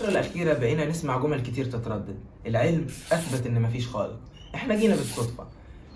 الفترة الأخيرة بقينا نسمع جمل كتير تتردد. العلم أثبت إن مفيش خالق، إحنا جينا بالصدفة.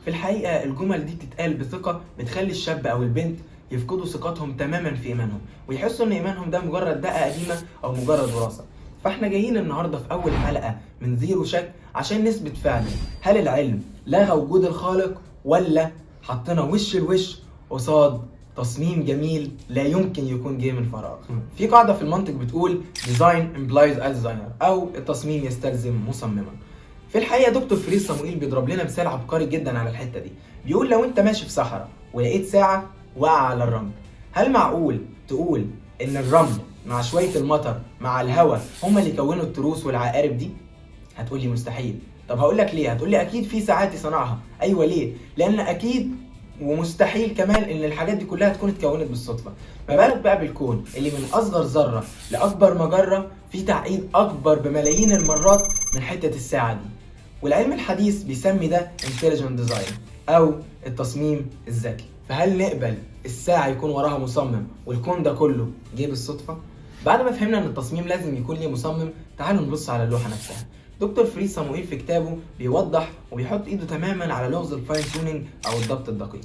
في الحقيقة الجمل دي بتتقال بثقة بتخلي الشاب أو البنت يفقدوا ثقتهم تماما في إيمانهم، ويحسوا إن إيمانهم ده مجرد دقة قديمة أو مجرد وراثة. فإحنا جايين النهاردة في أول حلقة من زيرو شك عشان نثبت فعلا هل العلم لغى وجود الخالق ولا حطينا وش الوش قصاد تصميم جميل لا يمكن يكون جاي من فراغ. في قاعدة في المنطق بتقول design implies a designer، أو التصميم يستلزم مصمما. في الحقيقة دكتور فريد صموئيل بيضرب لنا مثال عبقري جدا على الحتة دي. بيقول لو انت ماشي في صحراء ولقيت ساعة واقعة على الرمل، هل معقول تقول ان الرمل مع شوية المطر مع الهواء هما اللي كونوا التروس والعقارب دي؟ هتقولي مستحيل. طب هقول لك ليه. هتقولي اكيد في ساعات صنعها. ايوه ليه؟ لان اكيد ومستحيل كمان ان الحاجات دي كلها تكون اتكونت بالصدفه. ما بالك بقى بالكون اللي من اصغر ذره لاكبر مجره في تعقيد اكبر بملايين المرات من حته الساعه دي. والعلم الحديث بيسمي ده intelligent design او التصميم الذكي. فهل نقبل الساعه يكون وراها مصمم والكون ده كله جه بالصدفه؟ بعد ما فهمنا ان التصميم لازم يكون ليه مصمم، تعالوا نبص على اللوحه نفسها. دكتور فريد صموئيل في كتابه بيوضح وبيحط ايده تماما على لغز الفاين تيونينج او الضبط الدقيق.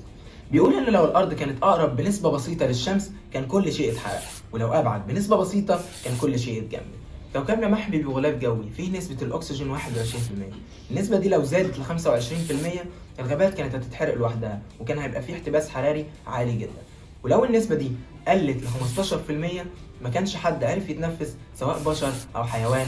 بيقول ان لو الارض كانت اقرب بنسبه بسيطه للشمس كان كل شيء اتحرق، ولو ابعد بنسبه بسيطه كان كل شيء اتجمد. كوكبنا محمي بغلاف جوي فيه نسبه الاكسجين 21%. النسبه دي لو زادت ل 25% الغابات كانت هتتحرق لوحدها، وكان هيبقى فيه احتباس حراري عالي جدا. ولو النسبه دي قلت ل 15% ما كانش حد عرف يتنفس، سواء بشر او حيوان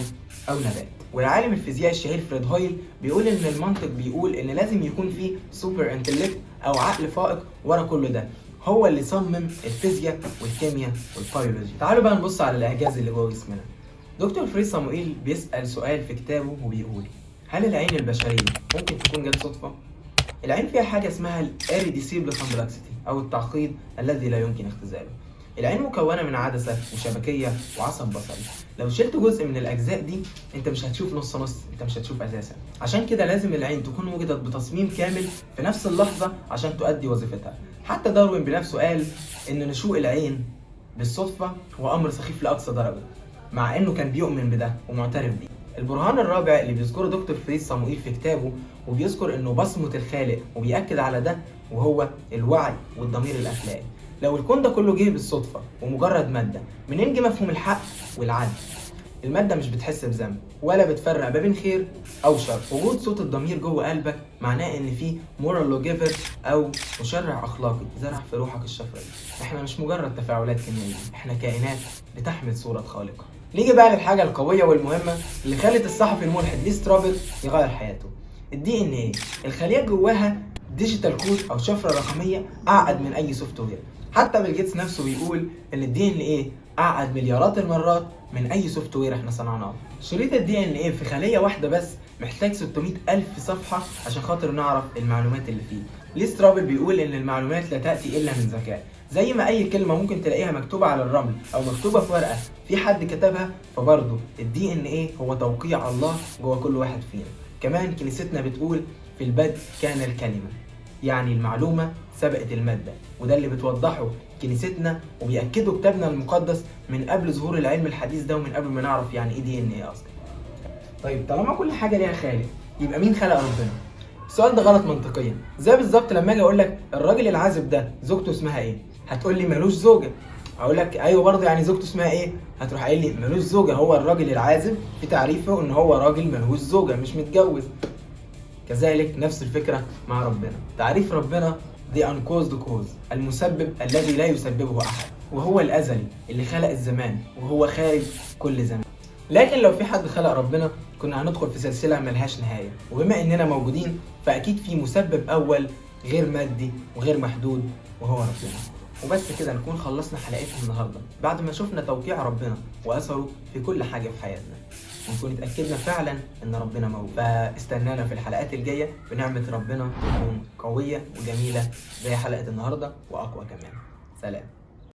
او نبات. والعالم الفيزيائي الشهير فريد هويل بيقول ان المنطق بيقول ان لازم يكون فيه سوبر انتلكت او عقل فائق ورا كل ده، هو اللي صمم الفيزياء والكيمياء والبيولوجي. تعالوا بقى نبص على الاعجاز اللي جوه جسمنا. دكتور فريد صموئيل بيسأل سؤال في كتابه وبيقول هل العين البشرية ممكن تكون جت صدفة؟ العين فيها حاجة اسمها الاريديسيبل كومبلكسيتي أو التعقيد الذي لا يمكن اختزاله. العين مكونة من عدسة وشبكية وعصب بصري. لو شلت جزء من الأجزاء دي أنت مش هتشوف نص، أنت مش هتشوف أساسا. عشان كده لازم العين تكون وجدت بتصميم كامل في نفس اللحظة عشان تؤدي وظيفتها. حتى داروين بنفسه قال إن نشوء العين بالصدفة هو أمر سخيف لأقصى درجة، مع إنه كان بيؤمن بده ومعترف بيه. البرهان الرابع اللي بيذكره دكتور فريد صموئيل في كتابه وبيذكر إنه بصمة الخالق وبيأكد على ده، وهو الوعي والضمير الأخلاقي. لو الكون ده كله جه بالصدفة ومجرد مادة، منين جه مفهوم الحق والعدل؟ المادة مش بتحس بذنب ولا بتفرق ما بين خير أو شر. وجود صوت الضمير جوه قلبك معناه إن في مورال لوجيفر أو مشرع أخلاقي زرع في روحك الشفرة دي. إحنا مش مجرد تفاعلات كيميائية، إحنا كائنات بتحمل صورة خالقة. نيجي بقى للحاجة القوية والمهمة اللي خلت الصحفي الملحد لي سترابل يغير حياته. الدي ان ايه. الخلية جواها ديجيتال كود او شفرة رقمية اعقد من اي سوفت وير. حتى بيل جيتس نفسه بيقول ان الدي ان ايه اعقد مليارات المرات من اي سوفت وير احنا صنعناه. شريط الدي ان ايه في خلية واحدة بس محتاج 600,000 صفحة عشان خاطر نعرف المعلومات اللي فيه. لي سترابل بيقول ان المعلومات لا تأتي الا من ذكاء. زي ما اي كلمة ممكن تلاقيها مكتوبة على الرمل او مكتوبة في ورقة في حد كتبها، فبرضه الدي ان ايه هو توقيع الله جوه كل واحد فينا. كمان كنيستنا بتقول في البدء كان الكلمة، يعني المعلومة سبقت المادة، وده اللي بتوضحه كنيستنا وبيأكده كتابنا المقدس من قبل ظهور العلم الحديث ده ومن قبل ما نعرف يعني ايه دي ان ايه اصلا. طيب طالما كل حاجة ليها خالق، يبقى مين خلق ربنا؟ السؤال ده غلط منطقيا. زي بالظبط لما اجي اقول لك الراجل العازب ده زوجته اسمها ايه؟ هتقول لي ملوش زوجة. اقول لك ايوه برضه يعني زوجته اسمها ايه؟ هتروح قايل لي ملوش زوجة. هو الراجل العازب في تعريفه ان هو راجل ملوش زوجة، مش متجوز. كذلك نفس الفكرة مع ربنا. تعريف ربنا the uncaused cause، المسبب الذي لا يسببه أحد، وهو الأزلي اللي خلق الزمان وهو خارج كل زمان. لكن لو في حد خلق ربنا كنا هندخل في سلسلة ملهاش نهاية، وبما إننا موجودين فأكيد في مسبب أول غير مادي وغير محدود وهو ربنا. وبس كده نكون خلصنا حلقتنا النهاردة بعد ما شفنا توقيع ربنا وأثره في كل حاجة في حياتنا، ونكون اتأكدنا فعلا ان ربنا موجود. فاستنانا في الحلقات الجاية بنعمة ربنا تكون قوية وجميلة زي حلقة النهاردة واقوى كمان. سلام.